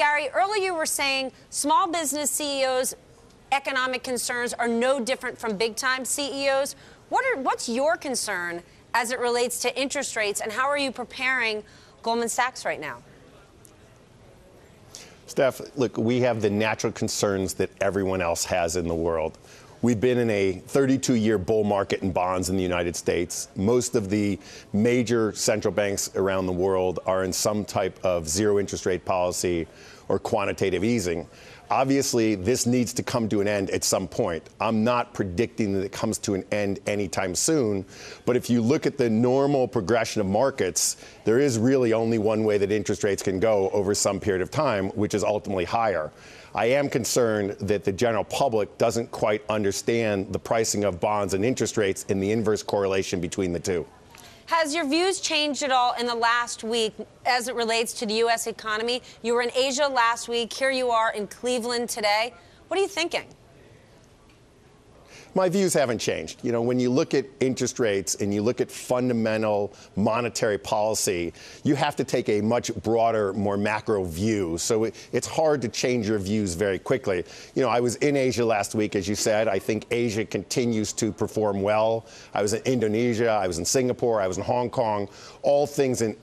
Gary, earlier you were saying small business CEOs' economic concerns are no different from big-time CEOs. What's your concern as it relates to interest rates, and how are you preparing Goldman Sachs right now? Steph, look, we have the natural concerns that everyone else has in the world. We've been in a 32-year bull market in bonds in the United States. Most of the major central banks around the world are in some type of zero interest rate policy or quantitative easing. Obviously, this needs to come to an end at some point. I'm not predicting that it comes to an end anytime soon, but if you look at the normal progression of markets, there is really only one way that interest rates can go over some period of time, which is ultimately higher. I am concerned that the general public doesn't quite understand the pricing of bonds and interest rates and the inverse correlation between the two. Has your views changed at all in the last week as it relates to the U.S. economy? You were in Asia last week. Here you are in Cleveland today. What are you thinking? My views haven't changed. You know, when you look at interest rates and you look at fundamental monetary policy, you have to take a much broader, more macro view. So it's hard to change your views very quickly. You know, I was in Asia last week, as you said. I think Asia continues to perform well. I was in Indonesia. I was in Singapore. I was in Hong Kong. All things in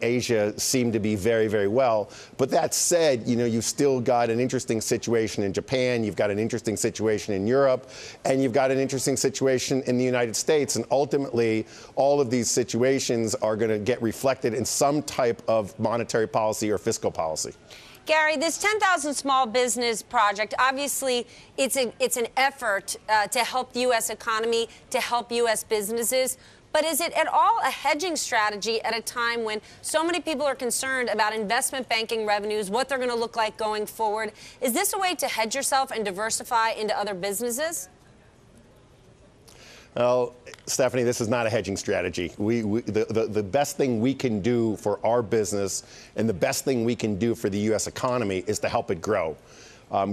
Asia seem to be very, very well. But that said, you know, you've still got an interesting situation in Japan. You've got an interesting situation in Europe. And you've got an interesting situation in the United States. And ultimately, all of these situations are going to get reflected in some type of monetary policy or fiscal policy. Gary, this 10,000 small business project, obviously, it's an effort to help the U.S. economy, to help U.S. businesses. But is it at all a hedging strategy at a time when so many people are concerned about investment banking revenues, what they're going to look like going forward? Is this a way to hedge yourself and diversify into other businesses? Well, Stephanie, this is not a hedging strategy. The best thing we can do for our business and the best thing we can do for the U.S. economy is to help it grow.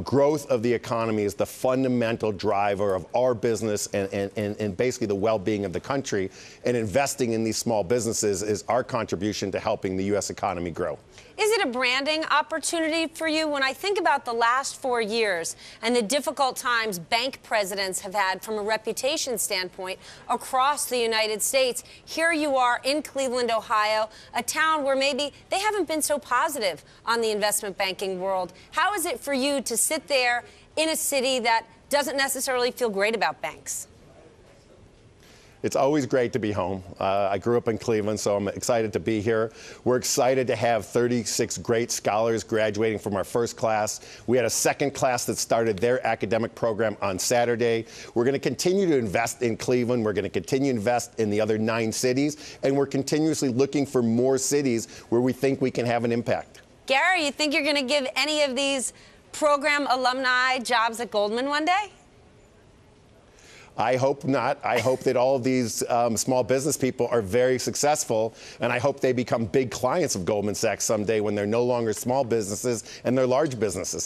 Growth of the economy is the fundamental driver of our business and basically the well-being of the country. And investing in these small businesses is our contribution to helping the U.S. economy grow. Is it a branding opportunity for you? When I think about the last 4 years and the difficult times bank presidents have had from a reputation standpoint across the United States, here you are in Cleveland, Ohio, a town where maybe they haven't been so positive on the investment banking world. How is it for you to sit there in a city that doesn't necessarily feel great about banks? It's always great to be home. I grew up in Cleveland, so I'm excited to be here. We're excited to have 36 great scholars graduating from our first class. We had a second class that started their academic program on Saturday. We're going to continue to invest in Cleveland. We're going to continue to invest in the other 9 cities, and we're continuously looking for more cities where we think we can have an impact. Gary, you think you're going to give any of these program alumni jobs at Goldman one day? I hope not. I hope that all of these small business people are very successful, and I hope they become big clients of Goldman Sachs someday when they're no longer small businesses and they're large businesses.